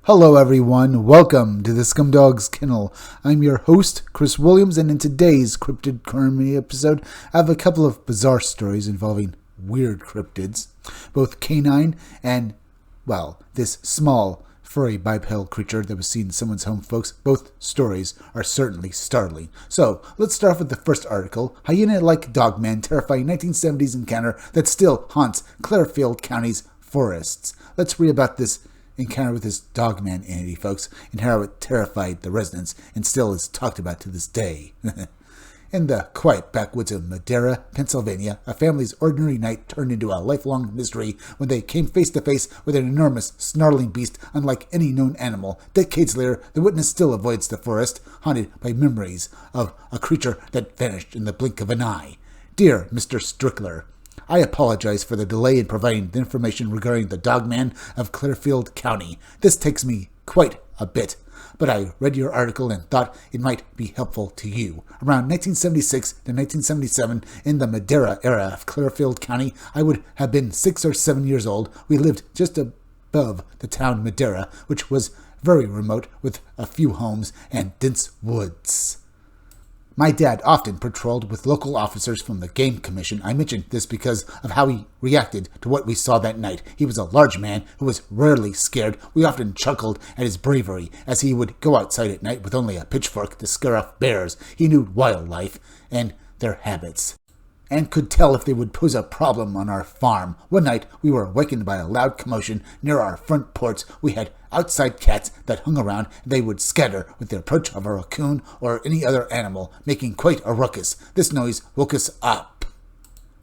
Hello everyone, welcome to the Scumdog's Kennel. I'm your host, Chris Williams, and in today's Cryptid Crime episode, I have a couple of bizarre stories involving weird cryptids, both canine and, well, this small, furry bipedal creature that was seen in someone's home, folks. Both stories are certainly startling. So, let's start off with the first article, Hyena-like Dogman, terrifying 1970s encounter that still haunts Clearfield County's forests. Let's read about this encounter with this Dogman entity, folks, and how it terrified the residents and still is talked about to this day. In the quiet backwoods of Madera, Pennsylvania, a family's ordinary night turned into a lifelong mystery when they came face to face with an enormous, snarling beast unlike any known animal. Decades later, the witness still avoids the forest, haunted by memories of a creature that vanished in the blink of an eye. Dear Mr. Strickler, I apologize for the delay in providing the information regarding the Dogman of Clearfield County. This takes me quite a bit, but I read your article and thought it might be helpful to you. Around 1976 to 1977, in the Madera era of Clearfield County, I would have been 6 or 7 years old. We lived just above the town Madera, which was very remote with a few homes and dense woods. My dad often patrolled with local officers from the Game Commission. I mentioned this because of how he reacted to what we saw that night. He was a large man who was rarely scared. We often chuckled at his bravery as he would go outside at night with only a pitchfork to scare off bears. He knew wildlife and their habits, and could tell if they would pose a problem on our farm. One night, we were awakened by a loud commotion near our front porch. We had outside cats that hung around, and they would scatter with the approach of a raccoon or any other animal, making quite a ruckus. This noise woke us up.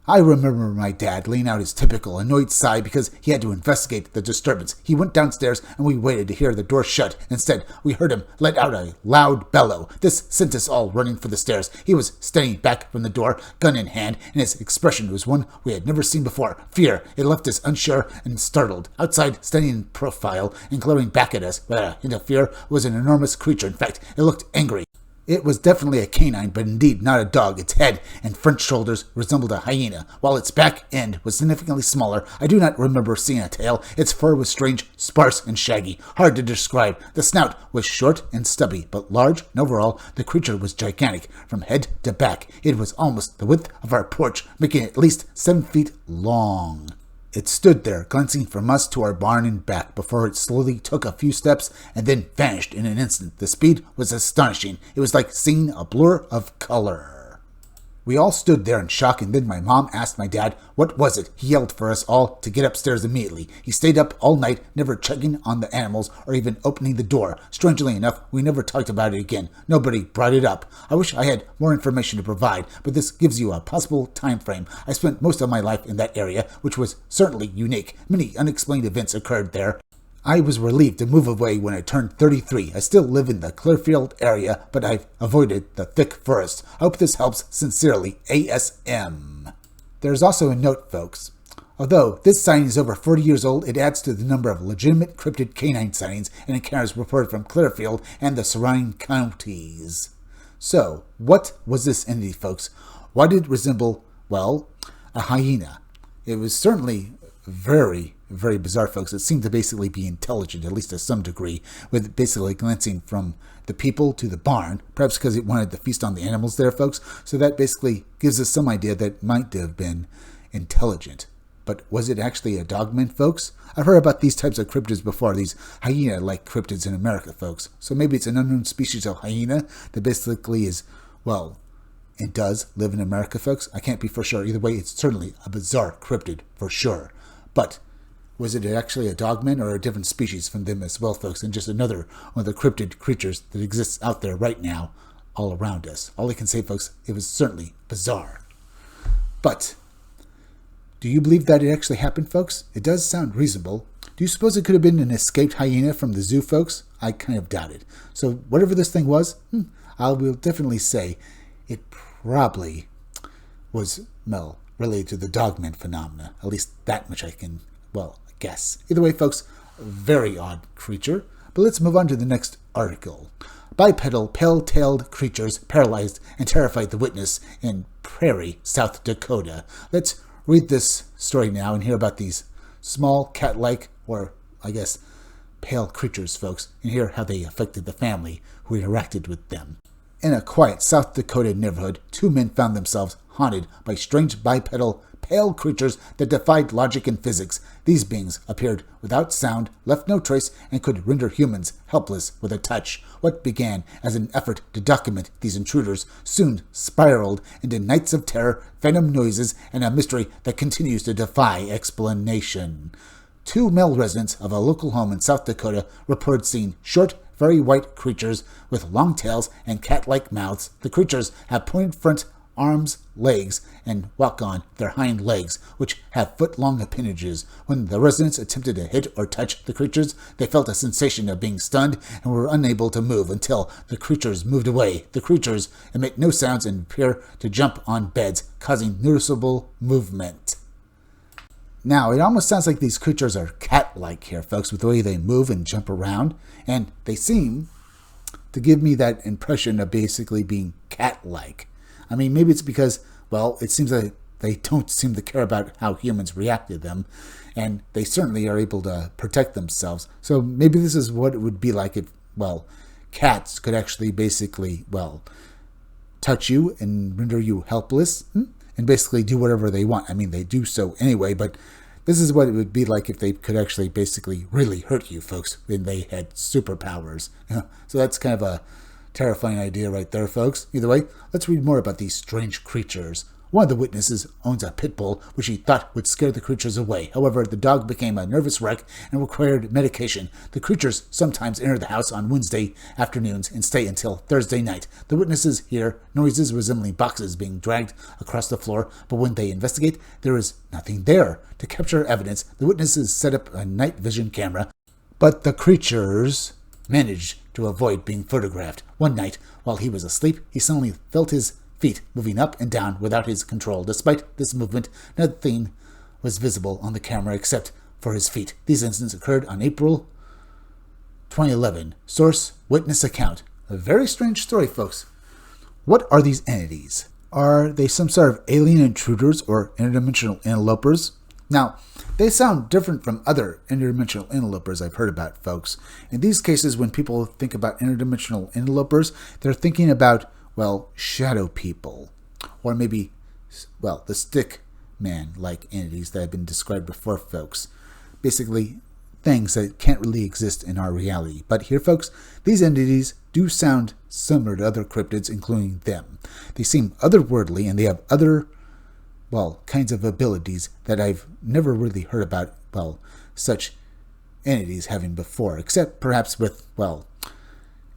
I remember my dad laying out his typical annoyed sigh because he had to investigate the disturbance. He went downstairs and we waited to hear the door shut. Instead, we heard him let out a loud bellow. This sent us all running for the stairs. He was standing back from the door, gun in hand, and his expression was one we had never seen before. Fear. It left us unsure and startled. Outside, standing in profile and glaring back at us with a hint of fear, was an enormous creature. In fact, it looked angry. It was definitely a canine, but indeed not a dog. Its head and front shoulders resembled a hyena, while its back end was significantly smaller. I do not remember seeing a tail. Its fur was strange, sparse, and shaggy, hard to describe. The snout was short and stubby, but large, and overall, the creature was gigantic. From head to back, it was almost the width of our porch, making it at least 7 feet long. It stood there, glancing from us to our barn and back, before it slowly took a few steps and then vanished in an instant. The speed was astonishing. It was like seeing a blur of color. We all stood there in shock, and then my mom asked my dad, what was it? He yelled for us all to get upstairs immediately. He stayed up all night, never checking on the animals or even opening the door. Strangely enough, we never talked about it again. Nobody brought it up. I wish I had more information to provide, but this gives you a possible time frame. I spent most of my life in that area, which was certainly unique. Many unexplained events occurred there. I was relieved to move away when I turned 33. I still live in the Clearfield area, but I've avoided the thick forest. I hope this helps. Sincerely, ASM. There's also a note, folks. Although this sighting is over 40 years old, it adds to the number of legitimate cryptid canine sightings and encounters reported from Clearfield and the surrounding counties. So, what was this entity, folks? Why did it resemble, well, a hyena? It was certainly very bizarre, folks. It seemed to basically be intelligent, at least to some degree, with basically glancing from the people to the barn, perhaps because it wanted to feast on the animals there, folks. So that basically gives us some idea that it might have been intelligent. But was it actually a dogman, folks? I've heard about these types of cryptids before, these hyena-like cryptids in America, folks. So maybe it's an unknown species of hyena that basically is, well, it does live in America, folks. I can't be for sure. Either way, it's certainly a bizarre cryptid for sure. But was it actually a dogman or a different species from them as well, folks, and just another one of the cryptid creatures that exists out there right now all around us? All I can say, folks, it was certainly bizarre. But do you believe that it actually happened, folks? It does sound reasonable. Do you suppose it could have been an escaped hyena from the zoo, folks? I kind of doubt it. So whatever this thing was, I will definitely say it probably was, well, related to the Dogman phenomena. At least that much I can, well, guess. Either way, folks, very odd creature. But let's move on to the next article. Bipedal, pale-tailed creatures paralyzed and terrified the witness in Prairie, South Dakota. Let's read this story now and hear about these small cat-like, or I guess pale creatures, folks, and hear how they affected the family who interacted with them. In a quiet South Dakota neighborhood, two men found themselves haunted by strange bipedal, pale creatures that defied logic and physics. These beings appeared without sound, left no trace, and could render humans helpless with a touch. What began as an effort to document these intruders soon spiraled into nights of terror, phantom noises, and a mystery that continues to defy explanation. Two male residents of a local home in South Dakota reported seeing short, very white creatures with long tails and cat-like mouths. The creatures have pointed front arms, legs, and walk on their hind legs, which have foot-long appendages. When the residents attempted to hit or touch the creatures, they felt a sensation of being stunned and were unable to move until the creatures moved away. The creatures emit no sounds and appear to jump on beds, causing noticeable movement. Now, it almost sounds like these creatures are cat-like here, folks, with the way they move and jump around, and they seem to give me that impression of basically being cat-like. I mean, maybe it's because, well, it seems like they don't seem to care about how humans react to them, and they certainly are able to protect themselves. So maybe this is what it would be like if, well, cats could actually basically, well, touch you and render you helpless, and basically do whatever they want. I mean, they do so anyway, but this is what it would be like if they could actually basically really hurt you, folks, when they had superpowers. So that's kind of a terrifying idea right there, folks. Either way, let's read more about these strange creatures. One of the witnesses owns a pit bull, which he thought would scare the creatures away. However, the dog became a nervous wreck and required medication. The creatures sometimes enter the house on Wednesday afternoons and stay until Thursday night. The witnesses hear noises resembling boxes being dragged across the floor, but when they investigate, there is nothing there. To capture evidence, the witnesses set up a night vision camera, but the creatures managed to avoid being photographed. One night, while he was asleep, he suddenly felt his feet moving up and down without his control. Despite this movement, nothing was visible on the camera except for his feet. These incidents occurred on April 2011. Source, witness account. A very strange story, folks. What are these entities? Are they some sort of alien intruders or interdimensional interlopers? Now, they sound different from other interdimensional interlopers I've heard about, folks. In these cases, when people think about interdimensional interlopers, they're thinking about, well, shadow people, or maybe, well, the stick man-like entities that have been described before, folks. Basically, things that can't really exist in our reality. But here, folks, these entities do sound similar to other cryptids, including them. They seem otherworldly, and they have other, well, kinds of abilities that I've never really heard about, well, such entities having before, except perhaps with, well,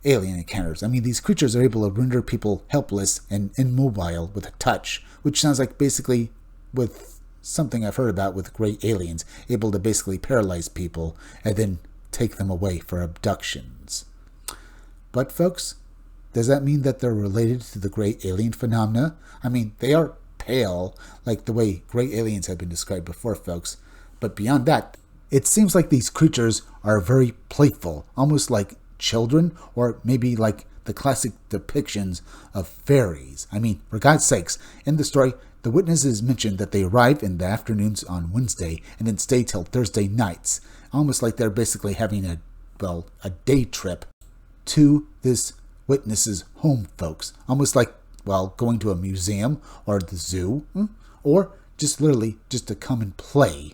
alien encounters. I mean, these creatures are able to render people helpless and immobile with a touch, which sounds like basically with something I've heard about with gray aliens, able to basically paralyze people and then take them away for abductions. But, folks, does that mean that they're related to the gray alien phenomena? I mean, they are pale, like the way gray aliens have been described before, folks. But beyond that, it seems like these creatures are very playful, almost like children, or maybe like the classic depictions of fairies. I mean, for God's sakes, in the story, the witnesses mentioned that they arrive in the afternoons on Wednesday and then stay till Thursday nights, almost like they're basically having a day trip to this witness's home, folks. Almost like, well, going to a museum or the zoo, or just literally just to come and play.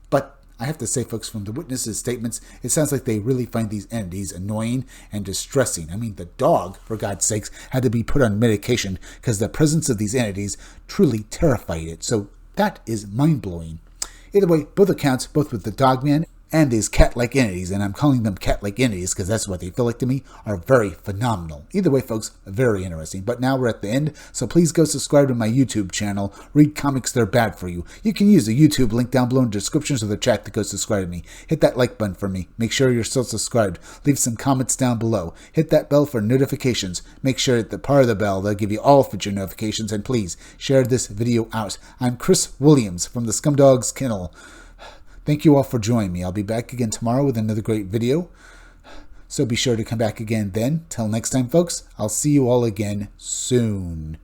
But I have to say, folks, from the witnesses' statements, it sounds like they really find these entities annoying and distressing. I mean, the dog, for God's sakes, had to be put on medication because the presence of these entities truly terrified it. So that is mind-blowing. Either way, both accounts, both with the Dogman and these cat-like entities, and I'm calling them cat-like entities because that's what they feel like to me, are very phenomenal. Either way, folks, very interesting. But now we're at the end, so please go subscribe to my YouTube channel. Read comics, they're bad for you. You can use the YouTube link down below in the descriptions of the chat to go subscribe to me. Hit that like button for me. Make sure you're still subscribed. Leave some comments down below. Hit that bell for notifications. Make sure that the part of the bell that'll give you all future notifications, and please share this video out. I'm Chris Williams from the Scumdogs Kennel. Thank you all for joining me. I'll be back again tomorrow with another great video. So be sure to come back again then. Till next time, folks, I'll see you all again soon.